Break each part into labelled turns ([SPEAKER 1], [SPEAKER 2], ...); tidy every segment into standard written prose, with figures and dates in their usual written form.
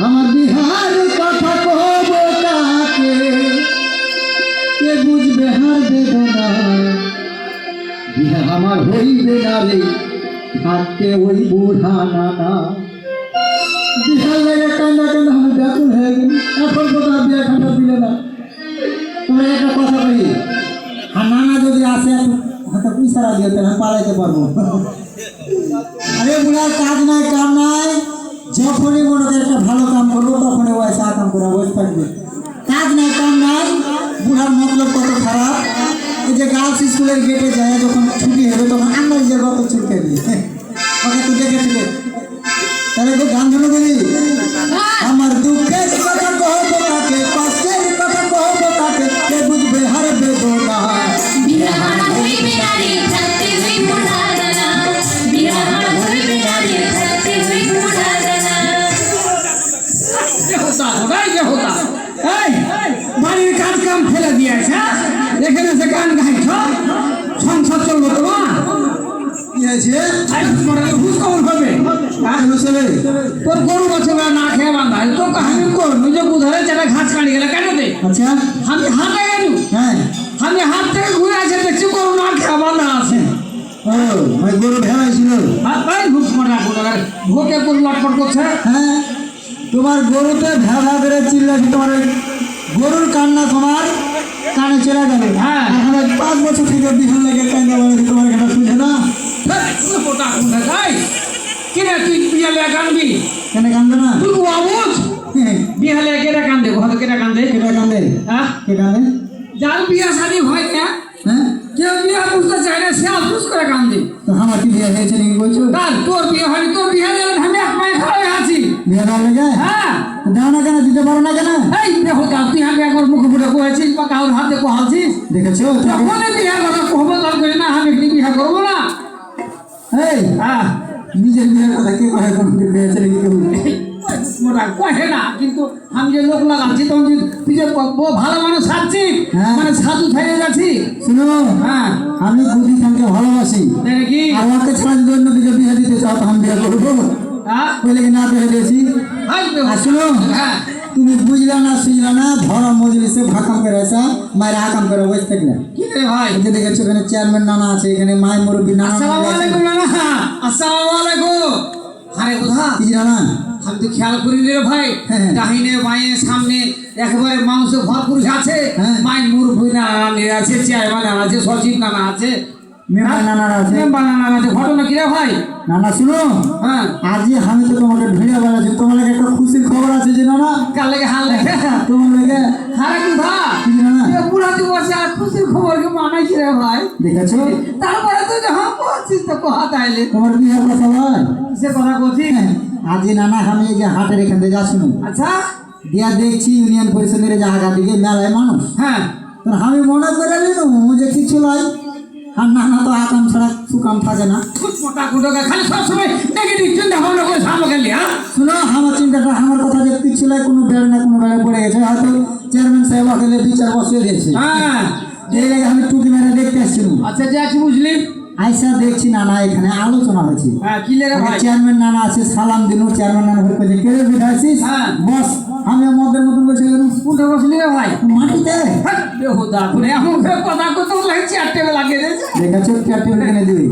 [SPEAKER 1] আমার বিহার কথা কব কাকে, কে বুঝবে হার বেদনা, বিহা আমার হইবে না রে থাকতে ওই বুড়া নানা। বিহার লেগে কান্দা কান্দা আমি ব্যাকুল হয়ে গেল, এখন কোথাও বিয়া খাটা দিলে না। তোমার একটা কথা বলি, আর নানা যদি আসে হাতে ইশারা দিয়ে তাহলে আমি পালাইতে পারবো। আরে বুড়ার কাজ নাই কাম নাই, যখনই মনে করে একটা ভালো কাম করবো তখনই ও এসে কাম করে বসে থাকবে। কাজ নাই কাম নাই, বুড়ার মতলব কত খারাপ। এই যে গার্লস স্কুলের গেটে যায় যখন ছুটি হবে তখন আমরা যে কত ছুটে দিই ওকে তুই দেখেছিলে। তাহলে তো গান ধরে বলি, আমার দুঃখের কথা কহব কাকে, কষ্টের কথা কহব কাকে, কে বুঝবে হার বেদনা। বাড়ির কাজ কাম ফেলে দিয়েছে, এখানে সে গান গাইছ, সংসার চলবো তোমার তোর গরু বছর না খেয়ে বান্ধা তো আমি নিজে বুধারে যারা ঘাস কাটি গেলে কেন দে। আচ্ছা আমি হাতে গেল, হ্যাঁ আমি হাত থেকে ঘুরে আসে দেখছি গরু না খেয়ে বান্ধা আছে। ও গরু ভেড়াইছিল, ভোটে গরু লটপট করছে। হ্যাঁ তোমার গরুতে ভেড়া বেড়ে চিল্লাছি, তোমার গরুর কান্না তোমার কানে চলে গেল। হ্যাঁ এখন 5 বছর থেকে বিহান লেগে কান্না বলে তোমার এটা শুনছে না। কিরে তুই বিহালে কানবি কেন? কান্দে না তুই বাবুজ বিহালে কেটা কান্দে, ঘরে কেটা কান্দে, কেটা কান্দে, হ্যাঁ কে কান্দে? যার বিয়া শাদী হয় না, হ্যাঁ কেউ বিয়া বুঝতে চায় না সে আফসোস করে কান্দে। তো আমার কি বিয়া হয়েছে নাকি বলছো? তার তোর বিয়ে হয়নি, তোর বিয়ে হলে আমি এক মায়ে খাওয়াই আছি। বিয়ে না লেগে? হ্যাঁ দাও না কেন, দিতে পারো না কেন? এই দেখো তুই আগে একবার মুখে ফুটে কয়েছিস বা কারোর হাতে কোহালছিস, দেখেছো? যখন বিয়ে কথা কহবো তার করে না আমি বিয়ে করবো না। এই হ্যাঁ নিজের বিয়ের কথা কে কহে, কোন বিয়ে ছেলে কি মোটা কহে না, কিন্তু আমি যে লোক লাগাচ্ছি তখন তুই যে ভালো মানুষ সাজছি, মানে সাধু থেকে যাচ্ছি। শুনো হ্যাঁ আমি বুদ্ধি খানকে ভালোবাসি কি, আমাকে ছাড়া যদি অন্য দিকে বিয়ে দিতে চাও তো আমি বিয়ে করবো। বলে কি না বিয়ে দিয়েছি। শুনো তুমি বুঝলা না শুনলা না, ধরা মজলিসে ভাকাম করে আসা মায়ের হাকাম করে বসে থাকলে কি রে ভাই? যে দেখেছো এখানে চেয়ারম্যান নানা আছে, এখানে মায়ের মুরব্বী নানা। আসসালামু আলাইকুম নানা। আসসালামু আলাইকুম। আরে কোথা কি জানা আমি তো খেয়াল করি রে ভাই, ডাহিনে বাঁয়ে সামনে একেবারে মাংস ভরপুর আছে, মায়ের মুরব্বী নানা আছে, চেয়ারম্যান নানা আছে, সচিব নানা আছে, মেম্বার নানা আছে, মেম্বার নানা আছে। ঘটনা কি রে ভাই? নানা শুনো, হ্যাঁ আজ আমি তো তোমাকে ভিড়ে বেড়াচ্ছি, তোমার লাগে একটা খুশির খবর আছে যে নানা। কার লাগে হাল লাগে তোমার লাগে? হারে কোথা কি জানা পুরা দিবসে আর খুশির খবর কি মানাইছি রে ভাই? দেখেছো? তারপরে তুই যখন পৌঁছিস তো কোহা তাইলে তোমার বিয়ের কথা বল, কিসের কথা বলছিস? আজ নানা আমি এই যে হাটের এখান থেকে যাচ্ছি। আচ্ছা দিয়া দেখছি ইউনিয়ন পরিষদের জায়গা দিকে মেলায় মানুষ। হ্যাঁ আমি মনে করে নিলাম যে কিছু নয়, আর নানা তো আকাম ছাড়া সুকাম থাকে না। মোটা কুটোকে খালি সবসময় নেগেটিভ চিন্তা ভাবনা করে সামনে গেলি। হ্যাঁ শুনো আমার চিন্তাটা, আমার কথা যে কিছু নয়, কোনো বেড়ে না কোনো বেড়ে পড়ে গেছে, হয়তো চেয়ারম্যান সাহেব আগে বিচার বসিয়ে দিয়েছে। হ্যাঁ এই লাগে আমি টুকি মেরে দেখতে আসছিলাম। আচ্ছা যে আছি বুঝলি, আইসা দেখছি নানা এখানে আলোচনা হয়েছে। হ্যাঁ কি লেগে ভাই? চেয়ারম্যান নানা আছে, সালাম দিল। চেয়ারম্যান নানা বলছে কে রে বিধাইছিস? হ্যাঁ বস। আমি আমাদের মতন বসে গেলাম। কোনটা বসলি রে ভাই? মাটিতে। হ্যাঁ বেহুদা করে এমন কথা কত লাগে, চেয়ার টেবিল লাগিয়ে দিয়েছে। দেখেছো চেয়ার টেবিল এখানে দিবি।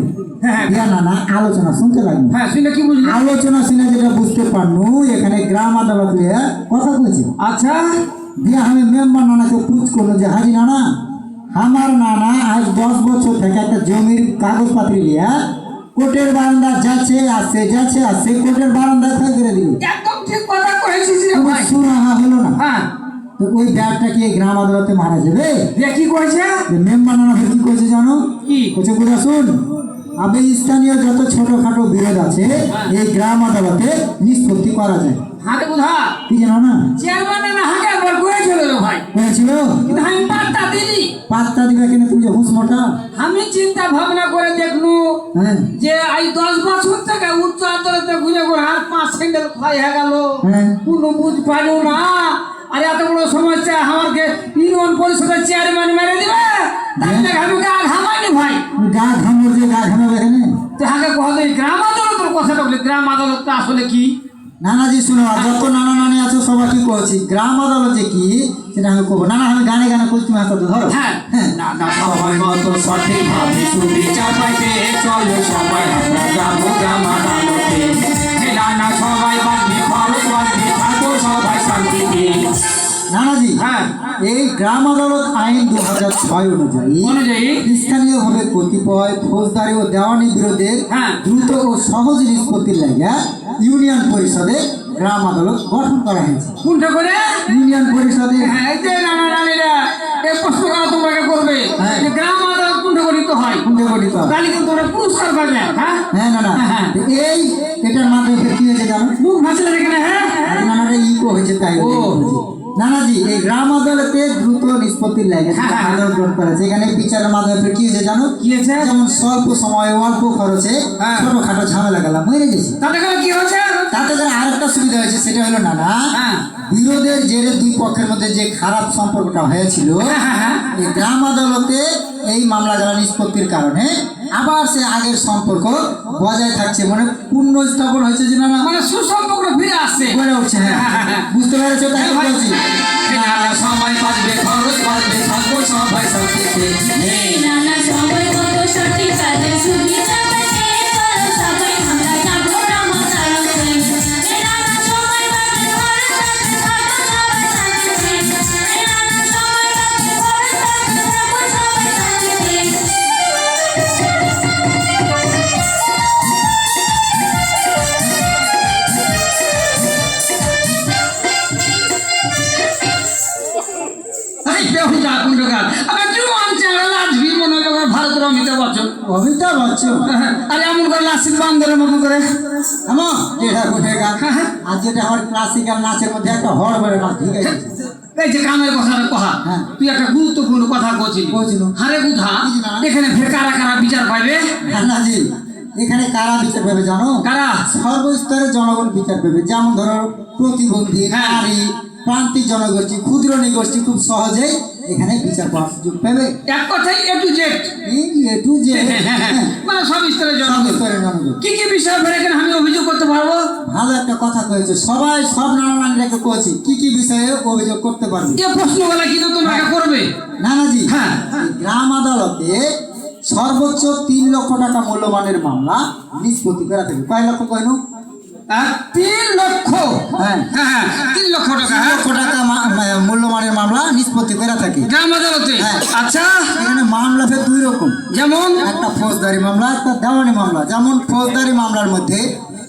[SPEAKER 1] হ্যাঁ দিয়া নানা আলোচনা শুনতে লাগবে। হ্যাঁ শুনে কি বুঝলি? আলোচনা শুনে যেটা বুঝতে পারনু এখানে গ্রাম আদালত নিয়ে কথা বলছি। আচ্ছা দিয়া আমি মেম্বার নানাকে পুছ করলো যে হাজি নানা আমার নানা আজ 10 বছর থেকে একটা জমির কাগজপত্র নিয়ে কোর্টের বারান্দা যাচ্ছে আসছে, যাচ্ছে আসছে, কোর্টের বারান্দা করে দিল। একদম ঠিক কথা কইছিস রে ভাই। শোনা হলো না। হ্যাঁ তো ওই ব্যাগটা কি গ্রাম আদালতে মারা যাবে? কি কইছে মেম্বার নানা? কি কইছে জানো? কি কইছে? কথা শুন, আবে স্থানীয় যত ছোটখাটো বিরোধ আছে এই গ্রাম আদালতে নিষ্পত্তি করা যায়। হাতে বুঝা কি জানো না? চেয়ারম্যান না হাতে একবার কইছিল রে ভাই। কইছিল কিন্তু আমি পাত্তা দিলি। পাত্তা দিবা কেন? তুমি যে হুঁশ মোটা। আমি চিন্তা ভাবনা করে দেখলু যে এই 10 বছর থেকে উচ্চ আদালতে ঘুরে ঘুরে আর 5 স্যান্ডেল খাই হয়ে গেল, কোনো বুঝ পাইলো না। আর এত বড় সমস্যা আমাকে ইউনিয়ন পরিষদের চেয়ারম্যান মেরে দিবে, তাহলে আমি গা ঘামাইনি ভাই। গা ঘামো যে গা ঘামাবে কেন? তাহলে কথা গ্রাম আদালতের কথাটা বলি, গ্রাম আদালতটা আসলে কি
[SPEAKER 2] নানাজি শুনো, আর যত নানা নানি আছো সবাই কি করছি, গ্রাম আদালতে কি সেটা আমি করবো। নানা আমি গানে গানে করছি, তুমি হাতে ধরো।
[SPEAKER 1] হ্যাঁ নানা সবাই মতো সঠিক ভাবে সুবিচার পাইতে চলো সবাই আমরা যাবো গ্রাম আদালতে। নানা সবাই বাঁধবি খরচ বাঁধবি থাকো সবাই শান্তিতে।
[SPEAKER 2] নানাজি,
[SPEAKER 1] হ্যাঁ
[SPEAKER 2] এই গ্রাম আদালত আইন 2006
[SPEAKER 1] অনুযায়ী
[SPEAKER 2] স্থানীয়ভাবে কতিপয় ফৌজদারি ও দেওয়ানি বিরোধের
[SPEAKER 1] হ্যাঁ।
[SPEAKER 2] দ্রুত ও সহজ নিষ্পত্তির লাগে ইউনিয়ন পরিষদে গ্রাম আদালত গঠন করা হয়েছে।
[SPEAKER 1] কোনটা করে?
[SPEAKER 2] ইউনিয়ন পরিষদে।
[SPEAKER 1] হ্যাঁ এই যে নানা নানিরা এই প্রশ্ন করা তোমরা করবে
[SPEAKER 2] হ্যাঁ।
[SPEAKER 1] যে গ্রাম আদালত কোনটা গঠিত হয়,
[SPEAKER 2] কোনটা গঠিত হয়?
[SPEAKER 1] তাহলে কিন্তু তোমরা পুরস্কার পাবে। হ্যাঁ
[SPEAKER 2] হ্যাঁ নানা,
[SPEAKER 1] হ্যাঁ।
[SPEAKER 2] এই এটার মাধ্যমে কি হয়েছে জানো?
[SPEAKER 1] মুখ ভাসলে এখানে। হ্যাঁ
[SPEAKER 2] নানাটা ইকো হয়েছে তাই
[SPEAKER 1] ও।
[SPEAKER 2] নানাজি, এই গ্রাম আদালতে দ্রুত নিষ্পত্তির লাগে
[SPEAKER 1] হ্যাঁ, হ্যাঁ।
[SPEAKER 2] আদালত গঠন করা হয়েছে। এখানে বিচারের মাধ্যমে কি হয়েছে জানো?
[SPEAKER 1] কি হয়েছে?
[SPEAKER 2] যেমন স্বল্প সময়ে অল্প খরচে
[SPEAKER 1] হ্যাঁ।
[SPEAKER 2] ছোটখাটো ঝামেলা গেলাম হয়ে গেছে।
[SPEAKER 1] তাতে করে কি হয়েছে?
[SPEAKER 2] তাতে করে আরেকটা সুবিধা হয়েছে, সেটা হলো নানা
[SPEAKER 1] হ্যাঁ
[SPEAKER 2] বিরোধের জেরে দুই পক্ষের মধ্যে যে খারাপ সম্পর্কটা হয়েছিল,
[SPEAKER 1] হ্যাঁ।
[SPEAKER 2] এই গ্রাম আদালতে এই মামলাগুলো নিষ্পত্তির কারণে আবার সে আগের সম্পর্ক বজায় থাকছে, মানে পুনঃ স্থাপন হয়েছে যে নানা
[SPEAKER 1] মানে সুসম্পর্ক ফিরে আসছে।
[SPEAKER 2] গড়ে উঠছে। হ্যাঁ বুঝতে পেরেছো? তাই
[SPEAKER 1] হ্যাঁ ভাই।
[SPEAKER 2] বলছি।
[SPEAKER 1] নানা সবাই বাঁধবে খরচ বাঁধবে থাকো সবাই শান্তিতে।
[SPEAKER 3] নানা সময় মতো সঠিক কাজে সুবিচার পাইতে চলো সবাই আমরা যাবো গ্রাম আদালতে। নানা সময় বাঁধবে খরচ বাঁধবে থাকো সবাই শান্তিতে। নানা সময় বাঁধবে খরচ বাঁধবে থাকো সবাই শান্তিতে।
[SPEAKER 1] এই বেহুদা কুণ্ডকার আবার জুয়ান চেহারা লাজবি মনে হলো ভারতের অমিতাভ বচ্চন।
[SPEAKER 2] অমিতাভ বচ্চন।
[SPEAKER 1] আরে এমন করে লাসিক বান্দরের মতো করে।
[SPEAKER 2] আমার যেটা কোঠে গান, আর যেটা আমার ক্লাসিক্যাল নাচের মধ্যে একটা হড় বড় নাচ ঠিক আছে।
[SPEAKER 1] এই যে কামের কথা কহা,
[SPEAKER 2] হ্যাঁ।
[SPEAKER 1] তুই একটা গুরুত্বপূর্ণ কথা বলছিলি।
[SPEAKER 2] বলছিলাম।
[SPEAKER 1] হারে বুধা
[SPEAKER 2] কি জি না?
[SPEAKER 1] এখানে ফের কারা কারা বিচার পাইবে?
[SPEAKER 2] নানাজি, এখানে কারা বিচার পাবে জানো?
[SPEAKER 1] কারা?
[SPEAKER 2] সর্বস্তরের জনগণ বিচার পাবে। যেমন ধরো প্রতিবন্ধী,
[SPEAKER 1] হ্যাঁ।
[SPEAKER 2] নারী, প্রান্তিক জনগোষ্ঠী, ক্ষুদ্র নৃগোষ্ঠী খুব সহজেই এখানে বিচার পাওয়ার সুযোগ পাবে।
[SPEAKER 1] এক কথাই এ টু জেড।
[SPEAKER 2] এই এ টু জেড,
[SPEAKER 1] মানে সব স্তরের
[SPEAKER 2] সব
[SPEAKER 1] জনগণ।
[SPEAKER 2] স্তরের জনগণ।
[SPEAKER 1] কি কি বিষয় ফের এখানে আমি অভিযোগ করতে পারবো?
[SPEAKER 2] ভালো একটা কথা কয়েছে, সবাই সব নানা নানিরাকে কয়েছি কি কি বিষয়ে অভিযোগ করতে পারবে।
[SPEAKER 1] এ প্রশ্নগুলা কিন্তু তোমরা করবে।
[SPEAKER 2] নানাজি,
[SPEAKER 1] হ্যাঁ।
[SPEAKER 2] এই গ্রাম আদালতে সর্বোচ্চ 3 লক্ষ টাকা মূল্যমানের মামলা নিষ্পত্তি করা থাকে। কয় লক্ষ কইন?
[SPEAKER 1] 3 লক্ষ।
[SPEAKER 2] হ্যাঁ,
[SPEAKER 1] হ্যাঁ 3 লক্ষ টাকা।
[SPEAKER 2] 3 লক্ষ টাকা মূল্যমানের মামলা নিষ্পত্তি করা থাকে
[SPEAKER 1] গ্রাম আদালতে।
[SPEAKER 2] হ্যাঁ।
[SPEAKER 1] আচ্ছা
[SPEAKER 2] এখানে মামলা ফের 2 রকম,
[SPEAKER 1] যেমন
[SPEAKER 2] একটা ফৌজদারি মামলা, একটা দেওয়ানি মামলা। যেমন ফৌজদারি মামলার মধ্যে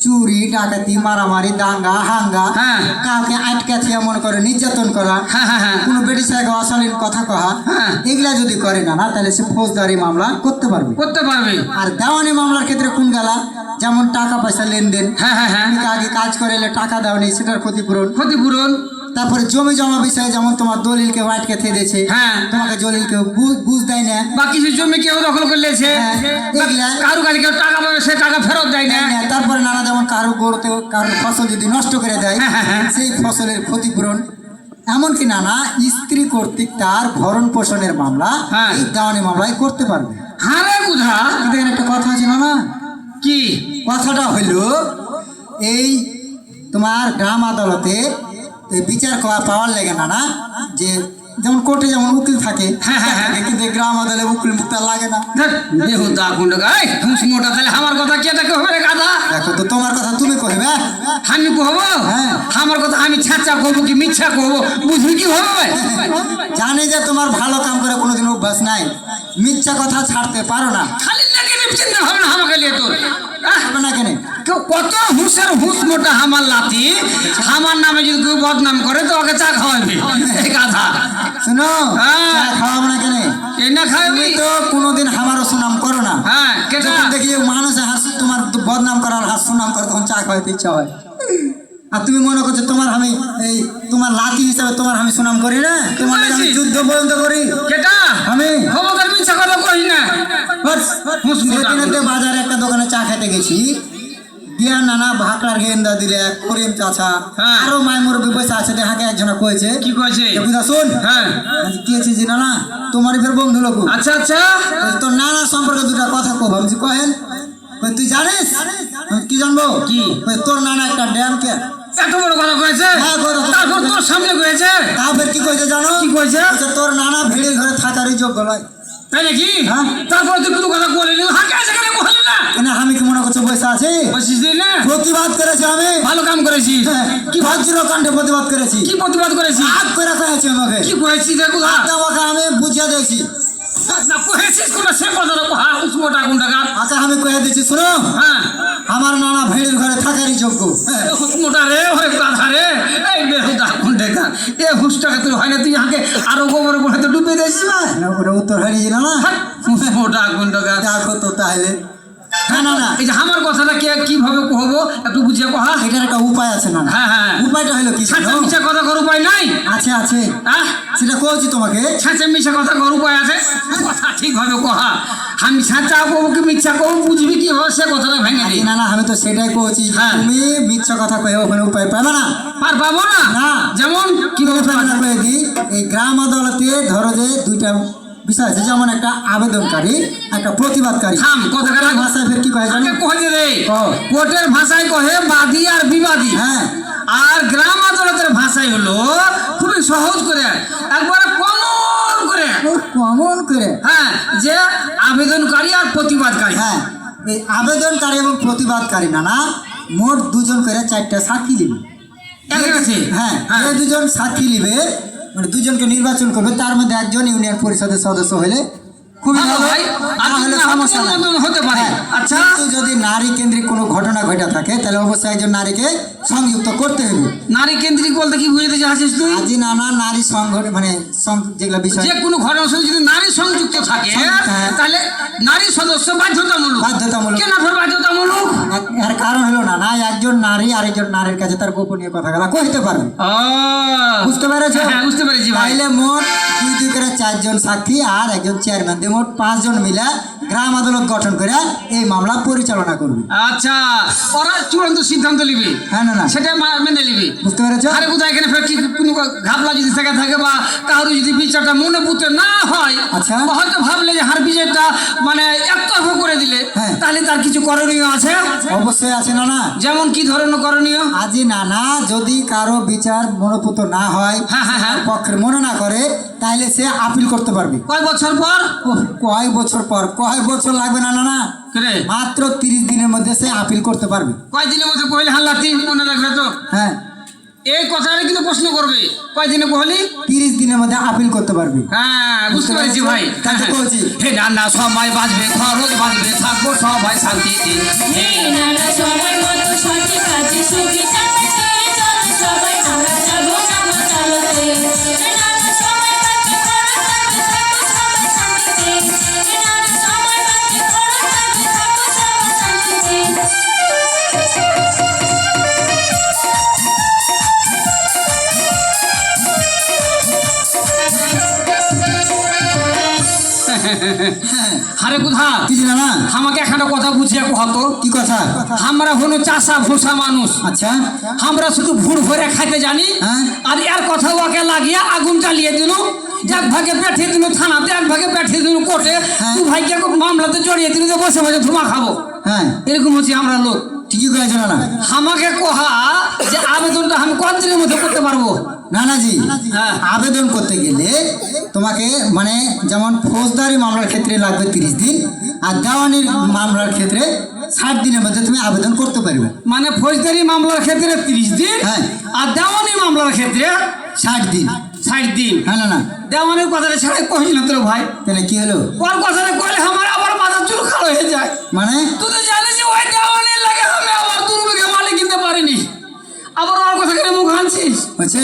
[SPEAKER 2] চুরি, ডাকাতি, মারামারি, দাঙ্গা হাঙ্গা,
[SPEAKER 1] হ্যাঁ।
[SPEAKER 2] কাউকে আটকা থিয়া মনে করে নির্যাতন করা,
[SPEAKER 1] হ্যাঁ হ্যাঁ হ্যাঁ
[SPEAKER 2] কোনো বেটি ছেলেকে অশালীন কথা কহা,
[SPEAKER 1] হ্যাঁ।
[SPEAKER 2] এগুলা যদি করে না তাহলে সে ফৌজদারি মামলা করতে পারবে।
[SPEAKER 1] করতে পারবে।
[SPEAKER 2] আর দেওয়ানি মামলার ক্ষেত্রে কোন গেলা, যেমন টাকা পয়সা লেনদেন,
[SPEAKER 1] হ্যাঁ হ্যাঁ হ্যাঁ
[SPEAKER 2] তুমি আগে কাজ করে এলে টাকা দাওনি, সেটার ক্ষতিপূরণ।
[SPEAKER 1] ক্ষতিপূরণ।
[SPEAKER 2] তারপরে জমি জমা বিষয়ে, যেমন তোমার দলিলকে আটকে থিয়ে দিয়েছে,
[SPEAKER 1] হ্যাঁ।
[SPEAKER 2] তোমাকে দলিলকে বুঝ দেয় না,
[SPEAKER 1] বা কিছু জমি কেউ দখল করে লেছে,
[SPEAKER 2] হ্যাঁ, এগুলা।
[SPEAKER 1] কারো কাছে কেউ টাকা পাবে সে টাকা ফেরত দেয় না।
[SPEAKER 2] তারপরে নানা যেমন কারো গড়তে কারো ফসল যদি নষ্ট করে দেয়,
[SPEAKER 1] হ্যাঁ, হ্যাঁ, হ্যাঁ।
[SPEAKER 2] সেই ফসলের ক্ষতিপূরণ। এমনকি নানা স্ত্রী কর্তৃক তার ভরণ পোষণের মামলা
[SPEAKER 1] হ্যাঁ।
[SPEAKER 2] এই দেওয়ানি মামলায় করতে পারবে।
[SPEAKER 1] হারে বুঝা।
[SPEAKER 2] কিন্তু এখানে একটা কথা আছে নানা,
[SPEAKER 1] কি
[SPEAKER 2] কথাটা হইল এই তোমার গ্রাম আদালতে এই বিচার পাওয়ার লাগে না যে যেমন কোর্টে যেমন উকিল থাকে,
[SPEAKER 1] হ্যাঁ, হ্যাঁ, হ্যাঁ।
[SPEAKER 2] কিন্তু এই গ্রাম আদালতে উকিল মুক্তা লাগে না।
[SPEAKER 1] বেহুদা কুণ্ডকা এই হুঁস মোটা তাহলে আমার কথা কে টাকা হবে রে গাধা?
[SPEAKER 2] দেখো তো, তোমার কথা তুমি কইবে।
[SPEAKER 1] আমি কহব?
[SPEAKER 2] হ্যাঁ।
[SPEAKER 1] আমার কথা আমি ছাঁচা কহবো কি মিথ্যা কহবো বুঝবি কি হবে?
[SPEAKER 2] জানি যে তোমার ভালো কাম করে কোনোদিন অভ্যাস নাই, মিথ্যা কথা ছাড়তে পারো না।
[SPEAKER 1] খালি নেগেটিভ চিন্তা হবে না আমাকে নিয়ে তোর।
[SPEAKER 2] হবে না কেন?
[SPEAKER 1] কেউ কত হুঁসের হুঁস মোটা আমার লাতি, আমার নামে যদি কেউ বদনাম করে তো ওকে চা খাওয়াবি এই গাধা।
[SPEAKER 2] শুনো,
[SPEAKER 1] হ্যাঁ।
[SPEAKER 2] চা খাওয়াবো না কেন?
[SPEAKER 1] এই না খাওয়াবি
[SPEAKER 2] তুমি তো কোনোদিন আমারও সুনাম করো না।
[SPEAKER 1] হ্যাঁ কেটা
[SPEAKER 2] যখন দেখি মানুষ তোমার বদনাম করার হাত সুনাম করে, তখন চা খাওয়াইতে ইচ্ছা হয়। আর তুমি মনে করছো তোমার আমি এই তোমার লাতি হিসাবে তোমার আমি সুনাম করি না, তোমার লাগে আমি যুদ্ধ পর্যন্ত করি
[SPEAKER 1] কেটা
[SPEAKER 2] আমি।
[SPEAKER 1] খবরদার মিথ্যা কথা কই না। হুঁস মোটা।
[SPEAKER 2] সেদিনেতে বাজারে একটা দোকানে চা খেতে গেছি, দিয়া নানা ভাকড়ার গেন্দা দিলে করিম চাচা,
[SPEAKER 1] হ্যাঁ।
[SPEAKER 2] আরো মায় মুরব্বী বসে আছে, দেখাকে একজনা কয়েছে
[SPEAKER 1] কি কইছে?
[SPEAKER 2] বুঝা শোন,
[SPEAKER 1] হ্যাঁ
[SPEAKER 2] কি আছে যে নানা তোমারই ফের বন্ধু লোক,
[SPEAKER 1] আচ্ছা আচ্ছা
[SPEAKER 2] তোর নানা সম্পর্কে দুটা কথা কব। আমি কহেন, তুই জানিস আমি কি জানবো
[SPEAKER 1] কি?
[SPEAKER 2] ওই তোর নানা একটা ড্যাম কে
[SPEAKER 1] এত বড় কথা কয়েছে
[SPEAKER 2] হ্যাঁ, বড় কথা।
[SPEAKER 1] তারপর তোর সামনে কয়েছে
[SPEAKER 2] তারপর কি কইছে জানো?
[SPEAKER 1] কি কইছে?
[SPEAKER 2] বলছে, তোর নানা ভিড়ের ঘরে থাকারই যোগ্য নয়।
[SPEAKER 1] তাই নাকি
[SPEAKER 2] হ্যাঁ।
[SPEAKER 1] তারপর তুই কোনো কথা বলিনি হাঁকে আছে কেন বললি না
[SPEAKER 2] কেন আমি কি মনে করছো বসে আছি?
[SPEAKER 1] বলছিস না
[SPEAKER 2] প্রতিবাদ করেছি আমি।
[SPEAKER 1] ভালো কাম করেছিস
[SPEAKER 2] হ্যাঁ,
[SPEAKER 1] কি
[SPEAKER 2] বজ্র কণ্ঠে প্রতিবাদ করেছি।
[SPEAKER 1] কি প্রতিবাদ করেছিস
[SPEAKER 2] আগ করে কয়েছে আমাকে।
[SPEAKER 1] কি করেছিস দেখো
[SPEAKER 2] আমাকে আমি বুঝিয়ে দিয়েছি।
[SPEAKER 1] না করেছিস কোন সে কথা কোহা উসমোটা কোনটা গান
[SPEAKER 2] আচ্ছা আমি কয়ে দিচ্ছি শোনো,
[SPEAKER 1] হ্যাঁ
[SPEAKER 2] আমার নানা ভিড়ের ঘরে থাকারই যোগ্য। হ্যাঁ।
[SPEAKER 1] উসমোটা রে ওরে গাধা রে এই বেহুদা কোনটা গান এ হুসটাকে তুই হয় না তুই হাঁকে আরো গোবর করে তো ডুবে দিয়েছিস না
[SPEAKER 2] ওটা উত্তর হারিয়েছিল না?
[SPEAKER 1] উসমোটা কোনটা গান
[SPEAKER 2] দেখো তো তাহলে। হ্যাঁ না না,
[SPEAKER 1] এই যে আমার কথাটা কে কিভাবে কহবো একটু বুঝিয়ে কহা
[SPEAKER 2] এটার একটা উপায় আছে না?
[SPEAKER 1] হ্যাঁ হ্যাঁ
[SPEAKER 2] উপায়টা হলো কি
[SPEAKER 1] ছাঁচা
[SPEAKER 2] জানো?
[SPEAKER 1] মিছা কথা কর উপায় নাই
[SPEAKER 2] আছে আছে,
[SPEAKER 1] হ্যাঁ
[SPEAKER 2] সেটা কইছি তোমাকে।
[SPEAKER 1] ছাঁচা মিছা কথা কর উপায় আছে কথা ঠিকভাবে কহা আমি ছাঁচা কব কি মিথ্যা কব বুঝবি কি হবে সে কথাটা ভেঙে দিই
[SPEAKER 2] না না, আমি তো সেটাই কইছি যে
[SPEAKER 1] হ্যাঁ।
[SPEAKER 2] তুমি মিথ্যা কথা কয়ে ওখানে উপায় পাবে না।
[SPEAKER 1] পার পাবো না
[SPEAKER 2] না।
[SPEAKER 1] যেমন
[SPEAKER 2] কিভাবে
[SPEAKER 1] কিভাবে
[SPEAKER 2] পাবে না কয়ে দিই। এই গ্রাম আদালতে ধরো যে দুইটা বিষয় আছে, যেমন একটা আবেদনকারী একটা প্রতিবাদকারী।
[SPEAKER 1] থাম কথাটা
[SPEAKER 2] কোর্টের ভাষায় ফের কি কয় জানো?
[SPEAKER 1] আগে কহে রে
[SPEAKER 2] কও।
[SPEAKER 1] কোর্টের ভাষায় কহে বাদী আর বিবাদী
[SPEAKER 2] হ্যাঁ
[SPEAKER 1] আর গ্রাম আদালতের ভাষায় হলো খুবই সহজ করে একবারে কমন করে
[SPEAKER 2] ও কমন করে।
[SPEAKER 1] হ্যাঁ যে আবেদনকারী আর প্রতিবাদকারী
[SPEAKER 2] হ্যাঁ, এই আবেদনকারী এবং প্রতিবাদকারী না মোট দুজন করে 4টা সাক্ষী নিবে।
[SPEAKER 1] এর কাছে
[SPEAKER 2] হ্যাঁ,
[SPEAKER 1] হ্যাঁ।
[SPEAKER 2] এই দুজন সাক্ষী নিবে, মানে দুজনকে নির্বাচন করবে, তার মধ্যে একজন ইউনিয়ন পরিষদের সদস্য হলে খুবই
[SPEAKER 1] ভালো
[SPEAKER 2] ভালো,
[SPEAKER 1] ভাই, আর
[SPEAKER 2] না হলে
[SPEAKER 1] না হলে
[SPEAKER 2] সমস্যা নাই।
[SPEAKER 1] মতন হতে পারে।
[SPEAKER 2] হ্যাঁ,
[SPEAKER 1] আচ্ছা।
[SPEAKER 2] কিন্তু যদি নারী কেন্দ্রিক কোনো ঘটনা ঘটে থাকে তাহলে অবশ্যই একজন নারীকে সংযুক্ত করতে হবে।
[SPEAKER 1] নারী কেন্দ্রিক বলতে কি বুঝতে চাচ্ছিস তুই
[SPEAKER 2] আজি নানা নারী সংগঠন মানে যেগুলো বিষয়
[SPEAKER 1] যে কোনো ঘটনার সঙ্গে যদি নারী সংযুক্ত থাকে
[SPEAKER 2] হ্যাঁ।
[SPEAKER 1] তাহলে নারী সদস্য বাধ্যতামূলক
[SPEAKER 2] বাধ্যতামূলক।
[SPEAKER 1] কেন ফের বাধ্যতামূলক
[SPEAKER 2] এর কারণ হলো না একজন নারী আরেকজন নারীর কাছে তার গোপনীয় কথাগুলো কইতে পারবে।
[SPEAKER 1] ও
[SPEAKER 2] বুঝতে পেরেছো?
[SPEAKER 1] হ্যাঁ বুঝতে পেরেছি ভাই
[SPEAKER 2] তাইলে মোট দুই করে 4 জন সাক্ষী আর একজন চেয়ারম্যান দিয়ে মোট 5 জন মিলে গ্রাম আদালত গঠন করে এই মামলা পরিচালনা করবে।
[SPEAKER 1] আচ্ছা ওরা চূড়ান্ত সিদ্ধান্ত নিবে
[SPEAKER 2] হ্যাঁ না না,
[SPEAKER 1] সেটা মেনে নিবে
[SPEAKER 2] বুঝতে পেরেছো?
[SPEAKER 1] আরে কোথায় এখানে ফের কি কোনো ঘাপলা যদি থেকে থাকে বা কারো যদি বিচারটা মনে বুঝতে না হয়
[SPEAKER 2] আচ্ছা।
[SPEAKER 1] হয়তো ভাবলে যে হার বিচারটা মানে একতরফা করে দিলে
[SPEAKER 2] হ্যাঁ।
[SPEAKER 1] তাহলে তার কিছু করণীয় আছে
[SPEAKER 2] অবশ্যই আছে না
[SPEAKER 1] যেমন কি ধরনের করণীয়
[SPEAKER 2] আজি নানা যদি কারো বিচার মনোপুত না হয়,
[SPEAKER 1] হ্যাঁ হ্যাঁ হ্যাঁ
[SPEAKER 2] পক্ষের মনে না করে, তাহলে সে আপিল করতে পারবে।
[SPEAKER 1] কয় বছর পর
[SPEAKER 2] ওহ, কয় বছর পর? কয় বছর লাগবে না
[SPEAKER 1] রে
[SPEAKER 2] মাত্র 30 দিনের মধ্যে সে আপিল করতে পারবে।
[SPEAKER 1] কয়দিনের মধ্যে কইলে হাল্লাতি মনে রাখবে তো
[SPEAKER 2] হ্যাঁ,
[SPEAKER 1] এই কথাটা কিন্তু প্রশ্ন করবে কয়দিনে কহলি
[SPEAKER 2] 30 দিনের মধ্যে আপিল করতে পারবে।
[SPEAKER 1] হ্যাঁ বুঝতে পেরেছি ভাই
[SPEAKER 2] তাই তো বলছি।
[SPEAKER 1] হে রান্না সময় বাজবে খরচ বাজবে থাকবো সবাই শান্তিতে
[SPEAKER 3] এই নানা সময় মতো সঠিক কাজে সুবিধা পেতে চলো সবাই আমরা যাবো নামা চালাতে এই নানা সময় বাকি খরচ থাকবে থাকবো সবাই শান্তিতে এই নানা সময় বাকি খরচ থাকবে থাকবো সবাই শান্তিতে
[SPEAKER 1] হারে কোথা
[SPEAKER 2] কি না
[SPEAKER 1] আমাকে একটা কথা বুঝিয়ে কহতো
[SPEAKER 2] কি কথা?
[SPEAKER 1] আমরা হলো চাষা ভূষা মানুষ
[SPEAKER 2] আচ্ছা
[SPEAKER 1] আমরা শুধু ভুড় ভরে খাইতে জানি
[SPEAKER 2] হ্যাঁ।
[SPEAKER 1] আর এর কথা ওকে লাগিয়ে আগুন জ্বালিয়ে দিল এক ভাগে পাঠিয়ে দিল থানাতে এক ভাগে পাঠিয়ে দিল কোর্টে
[SPEAKER 2] হ্যাঁ।
[SPEAKER 1] দু ভাইকে মামলাতে জড়িয়ে দিল যে বসে বসে ধুমা খাবো
[SPEAKER 2] হ্যাঁ,
[SPEAKER 1] এরকম হচ্ছে আমরা লোক
[SPEAKER 2] ঠিকই কয়েছে না
[SPEAKER 1] আমাকে কহা যে আবেদনটা আমি কতদিনের মধ্যে করতে পারবো
[SPEAKER 2] নানাজি।
[SPEAKER 1] হ্যাঁ।
[SPEAKER 2] আবেদন করতে গেলে তোমাকে মানে যেমন ফৌজদারি মামলার ক্ষেত্রে লাগবে 30 দিন আর দেওয়ানির মামলার ক্ষেত্রে 60 দিনের মধ্যে তুমি আবেদন করতে পারবে।
[SPEAKER 1] মানে ফৌজদারি মামলার ক্ষেত্রে 30 দিন
[SPEAKER 2] হ্যাঁ।
[SPEAKER 1] আর দেওয়ানি মামলার ক্ষেত্রে
[SPEAKER 2] 60 দিন।
[SPEAKER 1] 60 দিন
[SPEAKER 2] হ্যাঁ না
[SPEAKER 1] দেওয়ানির কথাটা ছাড়া কহিস না তোর ভাই
[SPEAKER 2] তাহলে কি হলো?
[SPEAKER 1] ওর কথাটা কইলে আমার আবার মাথা চুল খাড়ো হয়ে যায়
[SPEAKER 2] মানে
[SPEAKER 1] তুই তো জানিস যে ওই দেওয়ানির লাগে আমি আবার দুর্ভিক্ষে মালিক কিনতে পারিনি আবার ওর কথা কেন মুখ আনছিস
[SPEAKER 2] হচ্ছে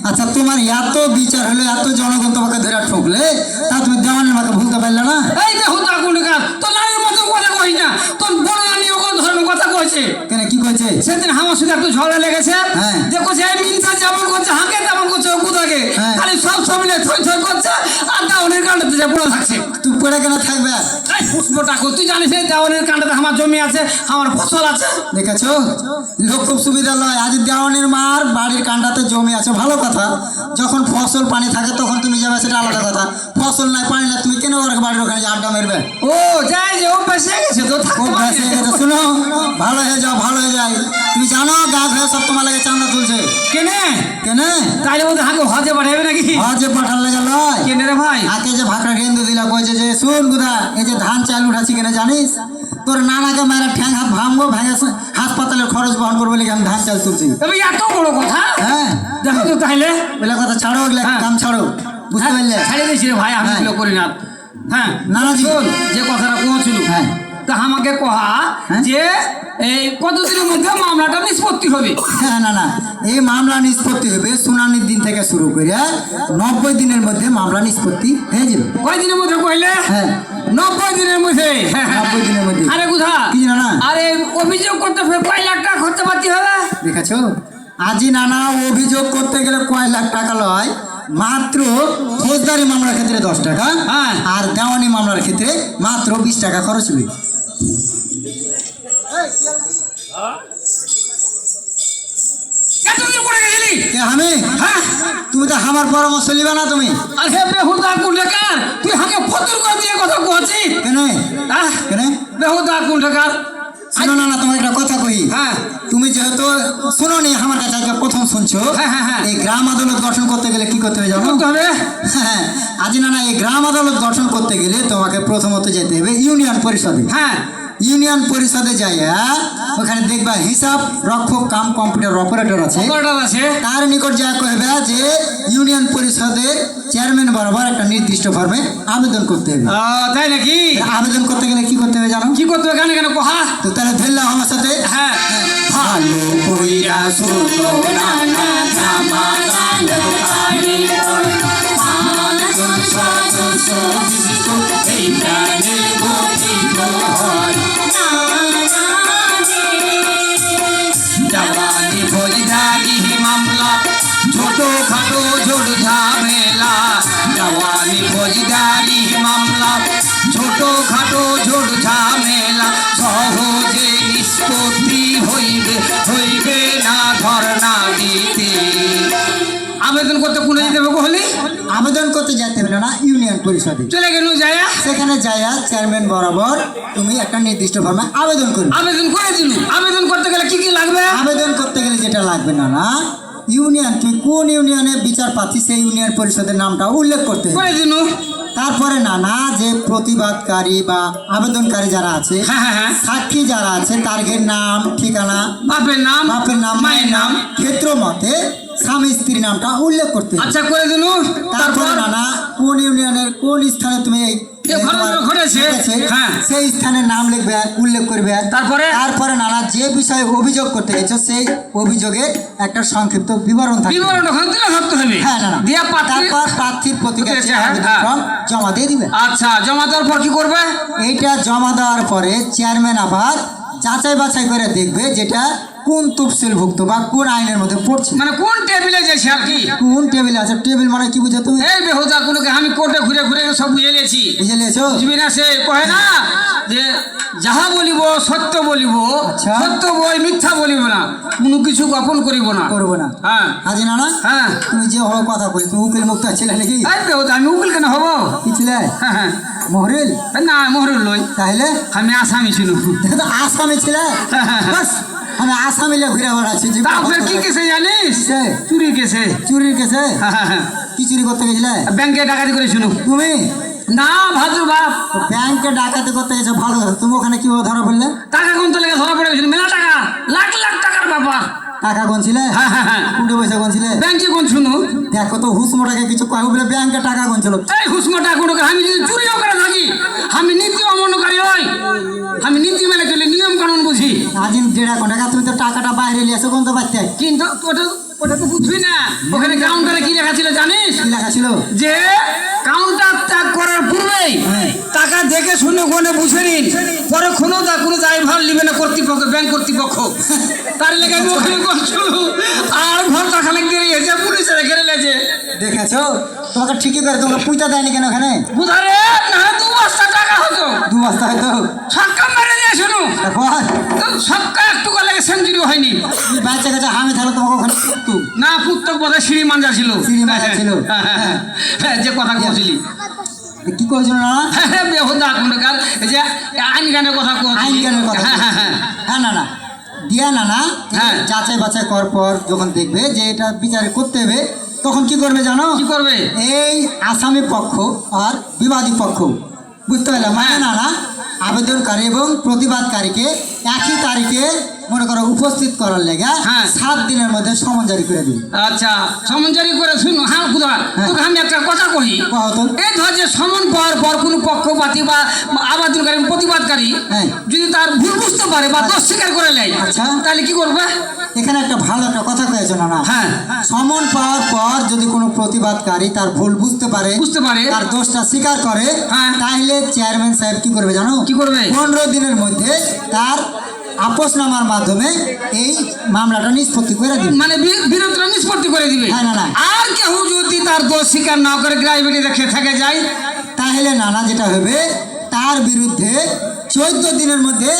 [SPEAKER 2] আচ্ছা, তোমার এত বিচার হলো, এত জনগণ তোমাকে ধরে ঠকলে, তা তুমি দেওয়ানের মাকে ভুলতে পারলে না?
[SPEAKER 1] এই দেখো তা কোন কাজ তোর নানির মতো কথা কই না তোর বড় নানি ওকে ধরনের কথা কইছে
[SPEAKER 2] কেন কি কইছে?
[SPEAKER 1] সেদিন আমার সাথে একটু ঝগড়া লেগেছে
[SPEAKER 2] হ্যাঁ।
[SPEAKER 1] দেখো যে মিনসা যেমন করছে হাঁকে তেমন করছে ও কোথাকে
[SPEAKER 2] হ্যাঁ।
[SPEAKER 1] খালি সব মিলে থই থই করছে আর দেওয়ানির কাণ্ডতে যা পড়ে থাকছে
[SPEAKER 2] তুই পড়ে কেন থাকবে?
[SPEAKER 1] এই পুষ্পটা কো তুই জানিস এই দেওয়ানের কাণ্ডতে আমার জমি আছে, আমার ফসল আছে।
[SPEAKER 2] দেখেছো লোক খুব সুবিধা লয়। আজ দেওয়ানের মার বাড়ির কাণ্ডাতে জমি আছে, ভালো কথা। যখন ফসল পানি থাকে তখন তুমি যাবে, সেটা আলাদা কথা। ফসল নাই পানি না, তুমি কেন ওর বাড়ির ওখানে যে আড্ডা মারবে?
[SPEAKER 1] ও যাই যে ও বেঁচে গেছে তো
[SPEAKER 2] ও ব্যাস হয়ে গেছে। শুনো, ভালো হয়ে যাও, ভালো হয়ে যায়। তুমি জানো গা ঘরে সব তোমার লাগে চাঁদা তুলছে
[SPEAKER 1] কেনে
[SPEAKER 2] কেনে?
[SPEAKER 1] তাইলে বলতে হাঁকে হজে পাঠাবে নাকি?
[SPEAKER 2] যে পাঠার লেগে লয়।
[SPEAKER 1] কেনে রে ভাই?
[SPEAKER 2] আগে যে ভাকরা গেন্দু দিলা কইছে যে শুন গুদা, এই যে ধান চাল উঠাচ্ছি কেন জানিস? তোর নানাকে মেয়েরা ঠ্যাং হাত ভাঙবো, ভেঙে হাসপাতালের খরচ বহন করবো লিখে আমি ধান চাল তুলছি।
[SPEAKER 1] তবে এত বড় কথা?
[SPEAKER 2] হ্যাঁ
[SPEAKER 1] দেখো তো তাইলে
[SPEAKER 2] বলে কথা ছাড়ো, ওগুলা
[SPEAKER 1] হ্যাঁ।
[SPEAKER 2] কাম ছাড়ো, বুঝতে পারলে?
[SPEAKER 1] ছাড়িয়ে দিয়েছি রে ভাই, আমি
[SPEAKER 2] হ্যাঁ।
[SPEAKER 1] এগুলো করি না। হ্যাঁ
[SPEAKER 2] নানাজি।
[SPEAKER 1] শোন, যে কথাটা কোছিল
[SPEAKER 2] হ্যাঁ।
[SPEAKER 1] তা আমাকে কহা
[SPEAKER 2] হ্যাঁ।
[SPEAKER 1] যে এই কতদিনের মধ্যে মামলাটা নিষ্পত্তি হবে?
[SPEAKER 2] হ্যাঁ, না না, এই মামলা নিষ্পত্তি হবে শুনানির দিন থেকে শুরু করে 90 দিনের মধ্যে মামলা নিষ্পত্তি হয়ে যাবে।
[SPEAKER 1] কয় দিনের মধ্যে কইলে?
[SPEAKER 2] হ্যাঁ
[SPEAKER 1] 90 দিনের মধ্যে।
[SPEAKER 2] 90 দিনের মধ্যে।
[SPEAKER 1] আরে কোথা
[SPEAKER 2] কি জানো না?
[SPEAKER 1] আরে অভিযোগ করতে কয় লাখ টাকা খরচা পাতি হবে?
[SPEAKER 2] দেখেছো আজি নানা অভিযোগ করতে গেলে কয় লাখ টাকা লয়, মাত্র ফৌজদারি মামলার ক্ষেত্রে 10 টাকা,
[SPEAKER 1] হ্যাঁ।
[SPEAKER 2] আর দেওয়ানি মামলার ক্ষেত্রে মাত্র 20 টাকা খরচ হবে।
[SPEAKER 1] এতদিন পড়ে গেছিলি?
[SPEAKER 2] কে আমি?
[SPEAKER 1] হ্যাঁ।
[SPEAKER 2] তুমি তো আমার পরামর্শ লিবা না তুমি।
[SPEAKER 1] আরে বেহুদা কুণ্ডকার, তুই হাকে ফতুর করে দিয়ে কথা কইছিস?
[SPEAKER 2] কেন
[SPEAKER 1] হ্যাঁ
[SPEAKER 2] কেন?
[SPEAKER 1] বেহুদা কুণ্ডকার।
[SPEAKER 2] শোনো না, তোমার একটা কথা কই।
[SPEAKER 1] হ্যাঁ।
[SPEAKER 2] তুমি যেহেতু শোনো নি, আমার কাছে আজকে প্রথম শুনছো।
[SPEAKER 1] হ্যাঁ, হ্যাঁ, হ্যাঁ।
[SPEAKER 2] এই গ্রাম আদালত গঠন করতে গেলে কি করতে হবে জানো?
[SPEAKER 1] করতে হবে?
[SPEAKER 2] হ্যাঁ, আজি না এই গ্রাম আদালত গঠন করতে গেলে তোমাকে প্রথমত যেতে হবে ইউনিয়ন পরিষদে।
[SPEAKER 1] হ্যাঁ।
[SPEAKER 2] ইউনিয়ন পরিষদে যাইয়া ওখানে দেখবা হিসাব রক্ষক কাম কম্পিউটার অপারেটর আছে,
[SPEAKER 1] অপারেটর আছে।
[SPEAKER 2] তার নিকট যা কহবে যে ইউনিয়ন পরিষদের চেয়ারম্যান বরাবর একটা নির্দিষ্ট ফর্মে আবেদন করতে হবে।
[SPEAKER 1] তাই নাকি?
[SPEAKER 2] আবেদন করতে গেলে কি করতে হবে জানো?
[SPEAKER 1] কি করতে হবে? কেন কেন কহা?
[SPEAKER 2] তো তাহলে ধরলাম আমার সাথে।
[SPEAKER 1] হ্যাঁ।
[SPEAKER 2] ভালো কইরা শুনো না,
[SPEAKER 1] জওয়ানি ফৌজদারি মামলা ছোট খাটো ঝোড় ঝামেলা, জওয়ানি ফৌজদারি মামলা ছোট খাটো ঝোড় ঝামেলা, সহজে নিষ্পত্তি হইবে হইবে না ধর্ণা দিতে। আবেদন করতে কোনে যেতে হবে হলি?
[SPEAKER 2] আবেদন করতে যেতে হবে না ইউনিয়ন পরিষদে,
[SPEAKER 1] চলে গেল যায়।
[SPEAKER 2] সেখানে যাইয়া চেয়ারম্যান বরাবর তুমি একটা নির্দিষ্ট ফর্মে আবেদন করবে।
[SPEAKER 1] আবেদন করে দিল। আবেদন করতে গেলে কি কি লাগবে?
[SPEAKER 2] আবেদন করতে গেলে যেটা লাগবে না ইউনিয়ন, তুমি কোন ইউনিয়নে বিচার পাচ্ছি সেই ইউনিয়ন পরিষদের নামটা উল্লেখ করতে হবে।
[SPEAKER 1] করে দিল।
[SPEAKER 2] তারপরে যে প্রতিবাদকারী বা আবেদনকারী যারা আছে,
[SPEAKER 1] হ্যাঁ, হ্যাঁ, হ্যাঁ।
[SPEAKER 2] সাক্ষী যারা আছে, তাদের নাম, ঠিকানা,
[SPEAKER 1] বাপের নাম,
[SPEAKER 2] বাপের নাম,
[SPEAKER 1] মায়ের নাম।
[SPEAKER 2] ক্ষেত্র মতে স্বামী স্ত্রীর নামটা উল্লেখ করতে হবে।
[SPEAKER 1] আচ্ছা করে দিল।
[SPEAKER 2] তারপরে কোন ইউনিয়নের কোন স্থানে তুমি
[SPEAKER 1] ঘটনা ঘটেছে, হ্যাঁ।
[SPEAKER 2] সেই স্থানের নাম লিখবে, উল্লেখ করবে।
[SPEAKER 1] তারপরে
[SPEAKER 2] যে বিষয়ে অভিযোগ করতে গেছো সেই অভিযোগের একটা সংক্ষিপ্ত বিবরণ থাকবে।
[SPEAKER 1] বিবরণ ওখানে তুলে ধরতে হবে।
[SPEAKER 2] হ্যাঁ, না
[SPEAKER 1] দিয়া পাত্রী
[SPEAKER 2] তারপর প্রার্থীর প্রতিকার
[SPEAKER 1] হ্যাঁ, হ্যাঁ।
[SPEAKER 2] জমা দিয়ে দিবে।
[SPEAKER 1] আচ্ছা জমা দেওয়ার পর কি করবে?
[SPEAKER 2] এইটা জমা দেওয়ার পরে চেয়ারম্যান আবার যাচাই বাছাই করে দেখবে যেটা কোন তফসিলভুক্ত বা কোন আইনের মধ্যে পড়ছে,
[SPEAKER 1] মানে কোন টেবিলে যাইছে আর কি?
[SPEAKER 2] কোন টেবিলে আছে। টেবিল মানে কি বুঝো তুমি?
[SPEAKER 1] এই বেহুদা গুলোকে আমি কোর্টে ঘুরে ঘুরে সব বুঝে নিয়েছি।
[SPEAKER 2] বুঝে নিয়েছো?
[SPEAKER 1] বুঝবি না, সে কহে না যে যাহা বলিব সত্য বলিব,
[SPEAKER 2] আচ্ছা।
[SPEAKER 1] সত্য বই মিথ্যা বলিব না, কোনো কিছু গোপন করিব না।
[SPEAKER 2] করবো না।
[SPEAKER 1] হ্যাঁ,
[SPEAKER 2] আজি না
[SPEAKER 1] হ্যাঁ।
[SPEAKER 2] তুমি যে হওয়ার কথা বলি, তুমি উকিল মুক্ত ছিলে নাকি?
[SPEAKER 1] এই বেহুদা আমি উকিল কেন হব?
[SPEAKER 2] কি ছিলে?
[SPEAKER 1] হ্যাঁ, হ্যাঁ।
[SPEAKER 2] মহরিল?
[SPEAKER 1] না মোহরুল লই,
[SPEAKER 2] তাহলে
[SPEAKER 1] আমি আসামি ছিল।
[SPEAKER 2] তো আসামি ছিলে? বাস, আমি আসামিলে ঘুরে বেড়াচ্ছি।
[SPEAKER 1] তারপরে কি কেসে জানিস?
[SPEAKER 2] কিসে?
[SPEAKER 1] চুরি কেসে।
[SPEAKER 2] চুরির কেসে?
[SPEAKER 1] হ্যাঁ, হ্যাঁ, হ্যাঁ।
[SPEAKER 2] কি চুরি করতে গেছিলে?
[SPEAKER 1] ব্যাংকে ডাকাতি করেছিল।
[SPEAKER 2] তুমি
[SPEAKER 1] না ভাদ্র বাপ,
[SPEAKER 2] ব্যাংকে ডাকাতি করতে গেছো, ভালো কথা। তুমি ওখানে কিভাবে ধরা পড়লে?
[SPEAKER 1] টাকা গুনতে লেগে ধরা পড়ে গেছিল। মেলা টাকা, লাখ লাখ টাকার ব্যাপার।
[SPEAKER 2] টাকা গুনছিলে?
[SPEAKER 1] হ্যাঁ, হ্যাঁ, হ্যাঁ।
[SPEAKER 2] কোনটা পয়সা গুনছিলে?
[SPEAKER 1] ব্যাংকে কোন শুনু?
[SPEAKER 2] দেখো তো হুসমোটাকে কিছু কয় বলে ব্যাংকে টাকা গুনছিল।
[SPEAKER 1] এই হুসমটা কোনো আমি যদি চুরিও করে থাকি, আমি নীতি অমান্যকারী হই। আমি নীতি মেনে চলি, নিয়ম কানুন বুঝি।
[SPEAKER 2] আজ 1.5 টাকা, তুমি তো টাকাটা বাইরে নিয়ে এসে গুনতে পারতে।
[SPEAKER 1] কিন্তু ওটা ওটা তো বুঝবি না। ওখানে কাউন্টারে কি লেখা ছিল জানিস?
[SPEAKER 2] কি লেখা ছিল?
[SPEAKER 1] যে কাউন্টার ত্যাগ করার পূর্বেই
[SPEAKER 2] হ্যাঁ।
[SPEAKER 1] টাকা দেখে শুনে কোনে বুঝে নিন, পরে কোনো দায়ভার নিবে না কর্তৃপক্ষ, ব্যাংক কর্তৃপক্ষ। তার লেগে আমি ওখানে করছিল। আর ঘন্টা খানেক দেরি হয়েছে, পুলিশের ঘেরে লেছে।
[SPEAKER 2] দেখেছো, তোমাকে ঠিকই করে তোমাকে পুঁতা দেয়নি কেন ওখানে?
[SPEAKER 1] বুধারে না, 2 বস্তা
[SPEAKER 2] বস্তা হয়তো
[SPEAKER 1] ছক্কা মেরে দিয়ে শোনো
[SPEAKER 2] বল
[SPEAKER 1] ছক্কা একটু লাগে সেঞ্চুরি হয়নি
[SPEAKER 2] তুমি বাচ্চা কাছে হামে থাকলে তোমাকে ওখানে কুত্তু
[SPEAKER 1] না পুত্তক বোধহয় সিঁড়ি মাঞ্জা ছিল
[SPEAKER 2] সিঁড়ি মাঞ্জা ছিল।
[SPEAKER 1] হ্যাঁ, যে কথা বলছিলি
[SPEAKER 2] কি করছিল না
[SPEAKER 1] বেহুদা কোনকার এই যে আইন গানের কথা
[SPEAKER 2] আইন জ্ঞানের কথা
[SPEAKER 1] হ্যাঁ হ্যাঁ হ্যাঁ
[SPEAKER 2] হ্যাঁ না না দিয়া না না
[SPEAKER 1] হ্যাঁ।
[SPEAKER 2] যাচাই বাছাই কর পর যখন দেখবে যে এটা বিচারে করতে হবে তখন কি করবে জানো
[SPEAKER 1] কি করবে
[SPEAKER 2] এই আসামি পক্ষ আর বিবাদী পক্ষ বুঝতে পারলাম মানে না না আবেদনকারী এবং প্রতিবাদকারীকে একই তারিখে মনে করো উপস্থিত করার লেগে
[SPEAKER 1] হ্যাঁ।
[SPEAKER 2] 7 দিনের মধ্যে সমন জারি করে দিবে
[SPEAKER 1] আচ্ছা সমন জারি করে শুনো হ্যাঁ খুদা
[SPEAKER 2] হ্যাঁ।
[SPEAKER 1] তোকে আমি একটা কথা কহি
[SPEAKER 2] কও তো।
[SPEAKER 1] এই ধর যে সমন পাওয়ার পর কোনো পক্ষপাতী বা আবেদনকারী প্রতিবাদকারী
[SPEAKER 2] হ্যাঁ।
[SPEAKER 1] যদি তার ভুল বুঝতে পারে বা দোষ স্বীকার করে নেয়
[SPEAKER 2] আচ্ছা।
[SPEAKER 1] তাহলে কি করবে
[SPEAKER 2] এখানে একটা ভালো একটা কথা কয়েছে না না
[SPEAKER 1] হ্যাঁ।
[SPEAKER 2] সমন পাওয়ার পর যদি কোনো প্রতিবাদকারী তার ভুল বুঝতে পারে
[SPEAKER 1] বুঝতে পারে।
[SPEAKER 2] তার দোষটা স্বীকার করে
[SPEAKER 1] হ্যাঁ।
[SPEAKER 2] তাহলে চেয়ারম্যান সাহেব কি করবে জানো
[SPEAKER 1] কি করবে?
[SPEAKER 2] 15 দিনের মধ্যে তার আপোসনামার মাধ্যমে এই মামলাটা নিষ্পত্তি করে দিবে
[SPEAKER 1] মানে বিরোধটা নিষ্পত্তি করে দিবে
[SPEAKER 2] হ্যাঁ, না, না।
[SPEAKER 1] আর কেউ যদি তার দোষ স্বীকার না করে গ্রাইবেটি রেখে থেকে যায়
[SPEAKER 2] তাহলে নানা যেটা হবে তার বিরুদ্ধে 14 দিনের মধ্যে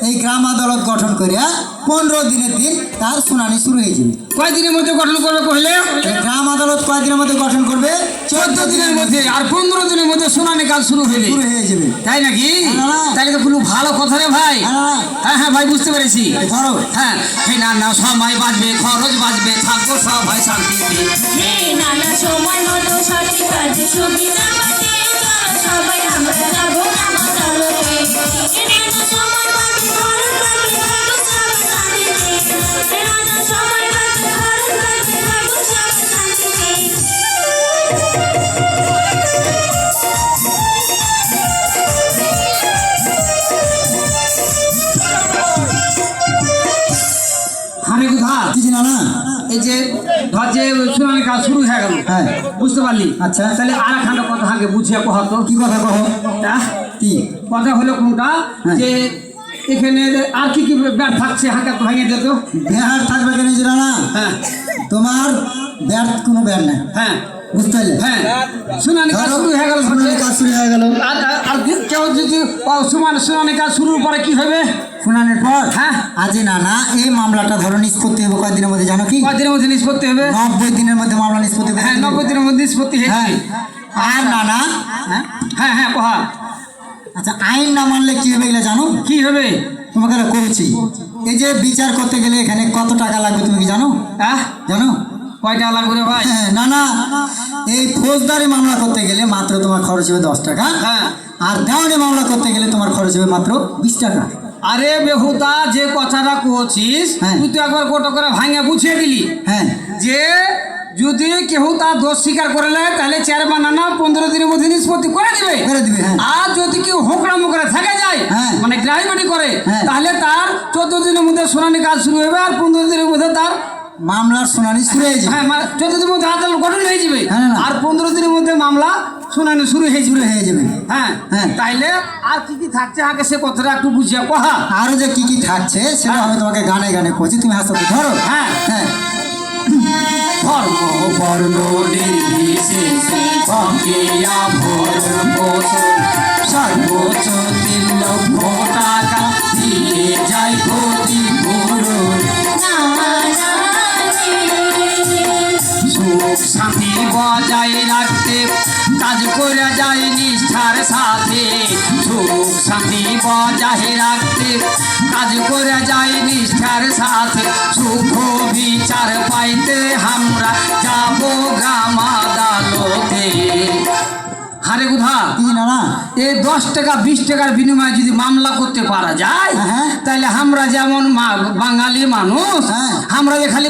[SPEAKER 2] এই গ্রাম আদালত গঠন করিয়া 15 দিনের দিন তার শুনানি শুরু হয়ে যাবে
[SPEAKER 1] কয়দিনের মধ্যে গঠন করবে কহিলে
[SPEAKER 2] এই গ্রাম আদালত কয়েকদিনের মধ্যে গঠন করবে
[SPEAKER 1] 14 দিনের মধ্যে আর 15 দিনের মধ্যে শুনানি কাজ শুরু হয়ে
[SPEAKER 2] শুরু হয়ে যাবে
[SPEAKER 1] তাই নাকি
[SPEAKER 2] হ্যাঁ।
[SPEAKER 1] তাহলে তো খুব ভালো কথা রে ভাই
[SPEAKER 2] হ্যাঁ।
[SPEAKER 1] হ্যাঁ হ্যাঁ ভাই বুঝতে পেরেছি
[SPEAKER 2] ধরো
[SPEAKER 1] হ্যাঁ না সময় বাঁচবে খরচ বাঁচবে থাকবো সবাই শান্তিতে
[SPEAKER 3] নানা সময় মতো সঠিক কাজে সুবিধা বাঁচে চলো সবাই আমরা যাবো নামা চলোতে নানা সময় বাঁচে খরচ বাঁচবে থাকবো সবাই শান্তিতে নানা সময় বাঁচে খরচ বাঁচবে থাকবো সবাই শান্তিতে
[SPEAKER 1] হানি কোথা
[SPEAKER 2] কিছু না না
[SPEAKER 1] এই যে ধর যে শুনানি কাজ শুরু হয়ে গেল
[SPEAKER 2] হ্যাঁ।
[SPEAKER 1] বুঝতে পারলি
[SPEAKER 2] আচ্ছা।
[SPEAKER 1] তাহলে আর একখানা কথা আগে বুঝিয়ে কহ তো
[SPEAKER 2] কি কথা কহ কি
[SPEAKER 1] কথা হলো কোনটা
[SPEAKER 2] হ্যাঁ।
[SPEAKER 1] যে এখানে আর কি কি ব্যাট থাকছে হাঁকা তো ভেঙে দিত
[SPEAKER 2] ব্যাট থাকবে কেন যে না
[SPEAKER 1] হ্যাঁ
[SPEAKER 2] তোমার ব্যাট কোনো ব্যাট নাই
[SPEAKER 1] হ্যাঁ
[SPEAKER 2] বুঝতে পারলে
[SPEAKER 1] হ্যাঁ শুনানি কাজ
[SPEAKER 2] ধরো,
[SPEAKER 1] শুরু হয়ে গেল
[SPEAKER 2] শুনানি কাজ শুরু হয়ে গেল
[SPEAKER 1] আর কেউ যদি শুনানি কাজ শুরুর পরে কি হবে
[SPEAKER 2] শুনানির পর
[SPEAKER 1] হ্যাঁ।
[SPEAKER 2] আজি না না এই মামলাটা ধরো নিষ্পত্তি হবে কয়েকদিনের মধ্যে জানো কি
[SPEAKER 1] কদিনের মধ্যে নিষ্পত্তি হবে
[SPEAKER 2] 90 দিনের মধ্যে মামলা নিষ্পত্তি হবে।
[SPEAKER 1] হ্যাঁ 90 দিনের মধ্যে নিষ্পত্তি হয়ে
[SPEAKER 2] হ্যাঁ
[SPEAKER 1] যাবে।
[SPEAKER 2] আর না না হ্যাঁ
[SPEAKER 1] হ্যাঁ হ্যাঁ কহা
[SPEAKER 2] আচ্ছা আইন না মানলে কি হবে এগুলো জানো
[SPEAKER 1] কি হবে
[SPEAKER 2] তোমাকে এটা করেছি এই যে বিচার করতে গেলে এখানে কত টাকা লাগবে তুমি কি জানো
[SPEAKER 1] হ্যাঁ
[SPEAKER 2] জানো
[SPEAKER 1] কয়টা লাগবে রে ভাই
[SPEAKER 2] হ্যাঁ না না এই ফৌজদারি মামলা করতে গেলে মাত্র তোমার খরচ হবে 10 টাকা
[SPEAKER 1] হ্যাঁ।
[SPEAKER 2] আর দেওয়ানি মামলা করতে গেলে তোমার খরচ হবে মাত্র 20 টাকা
[SPEAKER 1] আরে বেহুদা যে কথাটা কছিস
[SPEAKER 2] হ্যাঁ।
[SPEAKER 1] তুই তো একবার গোটা করে ভাঙে বুঝিয়ে দিলি
[SPEAKER 2] হ্যাঁ
[SPEAKER 1] যে যদি কেউ তার দোষ স্বীকার করে নেয় তাহলে চেয়ারম্যান না 15 দিনের মধ্যে নিষ্পত্তি করে দিবে
[SPEAKER 2] করে দিবে, হ্যাঁ।
[SPEAKER 1] আর যদি কেউ হোকরামো করে থেকে যায়
[SPEAKER 2] হ্যাঁ।
[SPEAKER 1] মানে গ্রাইবেটি করে
[SPEAKER 2] হ্যাঁ।
[SPEAKER 1] তাহলে তার 14 দিনের মধ্যে শুনানি কাজ শুরু হবে আর 15 দিনের মধ্যে তার
[SPEAKER 2] মামলার শুনানি শুরু হয়ে যাবে
[SPEAKER 1] হ্যাঁ মানে 14 দিনের মধ্যে আদালত গঠন হয়ে যাবে
[SPEAKER 2] হ্যাঁ, না।
[SPEAKER 1] আর 15 দিনের মধ্যে মামলা শুনানি শুরু হয়ে
[SPEAKER 2] শুরু
[SPEAKER 1] যাবে
[SPEAKER 2] হয়ে যাবে
[SPEAKER 1] হ্যাঁ
[SPEAKER 2] হ্যাঁ।
[SPEAKER 1] তাইলে আর কি কি থাকছে আগে সে কথাটা একটু বুঝিয়ে কহা
[SPEAKER 2] আরো যে কি কি থাকছে সেটা আমি তোমাকে গানে গানে করছি তুমি হাসতে ধরো
[SPEAKER 1] হ্যাঁ।
[SPEAKER 2] হ্যাঁ
[SPEAKER 1] ধর্ম বর্ণ নির্বিশেষে ভঙ্গিয়া ভরণ পোষণ সর্বোচ্চ 3 লক্ষ টাকা দিয়ে যায় ক্ষতিপূরণ সুখ শান্তি বজায় রাখতে কাজ করে যায় নিষ্ঠার সাথে সুখ শান্তি বজায় রাখতে কাজ করে যায় নিষ্ঠার সাথে সুখ বিচার পাইতে আমরা যাব গ্রাম আদালতে হারে কোথা
[SPEAKER 2] কি না না
[SPEAKER 1] এই 10 টাকা 20 টাকার বিনিময়ে যদি মামলা করতে পারা যায়
[SPEAKER 2] হ্যাঁ।
[SPEAKER 1] তাহলে আমরা যেমন বাঙালি মানুষ
[SPEAKER 2] হ্যাঁ।
[SPEAKER 1] আমরা যে খালি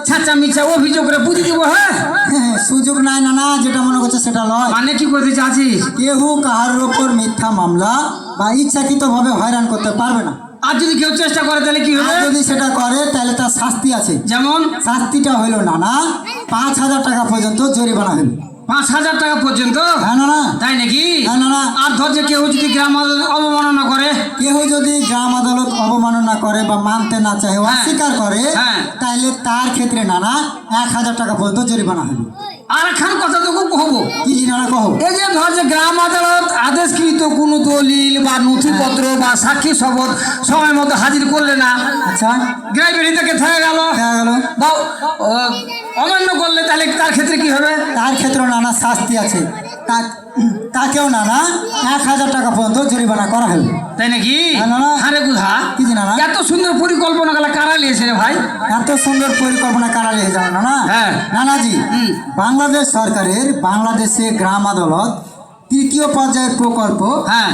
[SPEAKER 1] ছাঁচা মিছা অভিযোগ করে বুঝে দেবো হ্যাঁ
[SPEAKER 2] হ্যাঁ, সুযোগ নাই না না যেটা মনে করছে সেটা নয়
[SPEAKER 1] মানে কি করতে চাচ্ছিস
[SPEAKER 2] কেউ কাহার ওপর মিথ্যা মামলা বা ইচ্ছাকৃত ভাবে হয়রান করতে পারবে না
[SPEAKER 1] আর যদি কেউ চেষ্টা করে তাহলে কি
[SPEAKER 2] আর
[SPEAKER 1] হবে
[SPEAKER 2] যদি সেটা করে তাহলে তার শাস্তি আছে
[SPEAKER 1] যেমন
[SPEAKER 2] শাস্তিটা হইলো না না 5,000 টাকা পর্যন্ত জরিমানা হবে
[SPEAKER 1] 5,000 টাকা পর্যন্ত
[SPEAKER 2] হ্যাঁ না না
[SPEAKER 1] তাই নাকি
[SPEAKER 2] হ্যাঁ, না, না।
[SPEAKER 1] আর ধর যে কেউ যদি গ্রাম আদালত অবমাননা করে
[SPEAKER 2] কেউ যদি গ্রাম আদালত অবমাননা করে বা মানতে না চায়
[SPEAKER 1] হ্যাঁ।
[SPEAKER 2] অস্বীকার করে
[SPEAKER 1] হ্যাঁ।
[SPEAKER 2] তাহলে তার ক্ষেত্রে না না 1,000 টাকা পর্যন্ত জরিমানা হবে
[SPEAKER 1] আর একখান কথা তোকে কহবো,
[SPEAKER 2] কি জিনারা কহো।
[SPEAKER 1] এই যে ধর যে গ্রাম আদালত আদেশকৃত কোনো দলিল বা নথিপত্র বা সাক্ষী শপথ সময় মতো হাজির করলে না,
[SPEAKER 2] আচ্ছা
[SPEAKER 1] গ্রাইবেরি থেকে থেকে গেল
[SPEAKER 2] দেখা গেল,
[SPEAKER 1] বা অমান্য করলে, তাহলে তার ক্ষেত্রে কি হবে?
[SPEAKER 2] তার ক্ষেত্রে নানা শাস্তি আছে। তাকেও নানা 1000 টাকা পর্যন্ত জরিমানা করা হবে।
[SPEAKER 1] তাই নাকি?
[SPEAKER 2] হ্যাঁ, না, না।
[SPEAKER 1] হারে গুধা,
[SPEAKER 2] কি জানা না?
[SPEAKER 1] এত সুন্দর পরিকল্পনা গুলা কারা নিয়েছে রে ভাই?
[SPEAKER 2] এত সুন্দর পরিকল্পনা কারা নিয়ে যাও না না?
[SPEAKER 1] হ্যাঁ।
[SPEAKER 2] নানাজি, বাংলাদেশ সরকারের বাংলাদেশে গ্রাম আদালত 3য় পর্যায়ের প্রকল্প,
[SPEAKER 1] হ্যাঁ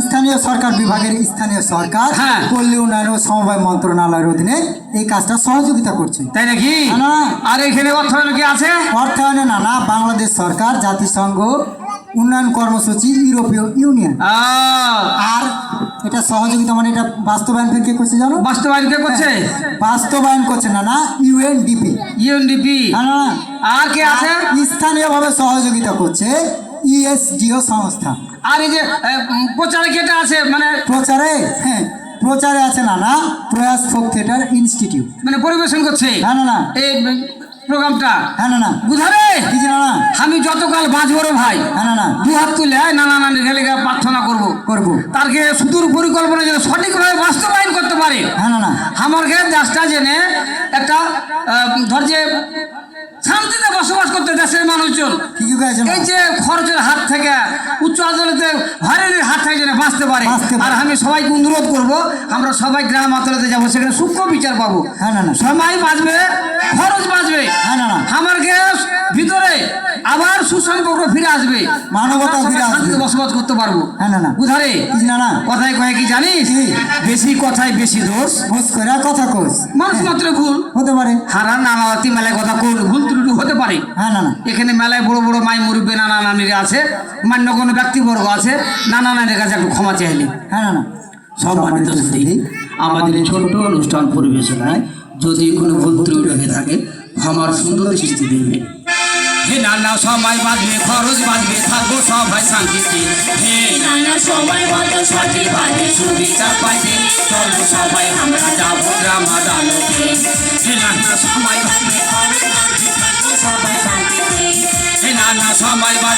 [SPEAKER 2] স্থানীয় সরকার বিভাগের স্থানীয় সরকার
[SPEAKER 1] হ্যাঁ।
[SPEAKER 2] পল্লী উন্নয়ন ও সমবায় মন্ত্রণালয়ের অধীনে এই কাজটা সহযোগিতা করছে।
[SPEAKER 1] তাই নাকি?
[SPEAKER 2] না, না।
[SPEAKER 1] আর এখানে অর্থায়ন কি আছে?
[SPEAKER 2] অর্থায়নে নানা বাংলাদেশ সরকার, জাতিসংঘ উন্নয়ন কর্মসূচি, ইউরোপীয় ইউনিয়ন। আর এটা সহযোগিতা মানে এটা বাস্তবায়ন কে করছে জানো?
[SPEAKER 1] বাস্তবায়ন কে করছে?
[SPEAKER 2] বাস্তবায়ন করছে নানা ইউএনডিপি।
[SPEAKER 1] ইউএনডিপি।
[SPEAKER 2] না,
[SPEAKER 1] আর কে আছে?
[SPEAKER 2] স্থানীয়ভাবে সহযোগিতা করছে ইএসডিও সংস্থা।
[SPEAKER 1] আর এই যে প্রচারে কেটে আছে মানে
[SPEAKER 2] প্রচারে, হ্যাঁ প্রচারে আছে নানা প্রয়াস ফোক থিয়েটার ইনস্টিটিউট।
[SPEAKER 1] মানে পরিবেশন করছে
[SPEAKER 2] হ্যাঁ না,
[SPEAKER 1] এই প্রোগ্রামটা।
[SPEAKER 2] হ্যাঁ না,
[SPEAKER 1] বুঝারে
[SPEAKER 2] কি জানো না?
[SPEAKER 1] আমি যতকাল বাঁচবো রে ভাই,
[SPEAKER 2] হ্যাঁ না,
[SPEAKER 1] দু হাত তুলে নানা নানি ঢেলে প্রার্থনা করবো
[SPEAKER 2] করবো।
[SPEAKER 1] তারকে সুদূর পরিকল্পনা যেন সঠিকভাবে বাস্তবায়ন করতে পারে।
[SPEAKER 2] হ্যাঁ না,
[SPEAKER 1] আমার ঘরে দেশটা জেনে একটা ধর যে শান্তিতে বসবাস করতে দেশের মানুষজন,
[SPEAKER 2] ঠিকই কয়েছে।
[SPEAKER 1] এই যে খরচের হাত থেকে, উচ্চ আদালতে হয়রানির হাত থেকে যেন বাঁচতে পারে। আর আমি সবাইকে অনুরোধ করব, আমরা সবাই গ্রাম আদালতে যাবো, সেখানে সূক্ষ্ম বিচার পাবো।
[SPEAKER 2] হ্যাঁ না,
[SPEAKER 1] সময় বাঁচবে, খরচ বাঁচবে।
[SPEAKER 2] হ্যাঁ না,
[SPEAKER 1] আমার গ্যাস ভিতরে আবার সুসম্পর্ক ফিরে আসবে,
[SPEAKER 2] মানবতা ফিরে আসবে,
[SPEAKER 1] শান্তিতে বসবাস করতে পারবো।
[SPEAKER 2] হ্যাঁ না,
[SPEAKER 1] বুঝারে
[SPEAKER 2] কি জানা না?
[SPEAKER 1] কথায় কয়ে কি জানিস? বেশি কথায় বেশি দোষ,
[SPEAKER 2] ভোজ করে কথা কোস
[SPEAKER 1] মানুষ মাত্র ভুল
[SPEAKER 2] হতে পারে।
[SPEAKER 1] হারা নানাতি মেলায় কথা কোন ভুল ত্রুটি হতে পারে।
[SPEAKER 2] হ্যাঁ না,
[SPEAKER 1] এখানে মেলায় বড় বড় মাই মুরব্বী নানা নানিরা আছে, মান্য কোনো ব্যক্তিবর্গ আছে, নানা নানির কাছে একটু ক্ষমা চাইলে।
[SPEAKER 2] হ্যাঁ না,
[SPEAKER 1] সম্মানিত সুধী, আমাদের এই ছোট্ট অনুষ্ঠান পরিবেশনায় যদি কোনো ভুল ত্রুটি হয়ে থাকে, ক্ষমার সুন্দর দৃষ্টি দিবে। হে নানা সময় বাঁচবে, খরচ বাঁচবে, থাকবো সবাই শান্তিতে। হে
[SPEAKER 3] নানা সময় মতো সঠিকভাবে
[SPEAKER 1] সুবিচার পাইতে, চলো সবাই আমরা যাবো গ্রাম আদালতে। হে নানা সময় বাঁচবে, খরচ বাঁচবে, থাকবো সবাই শান্তিতে। হে নানা সময় বাঁচবে,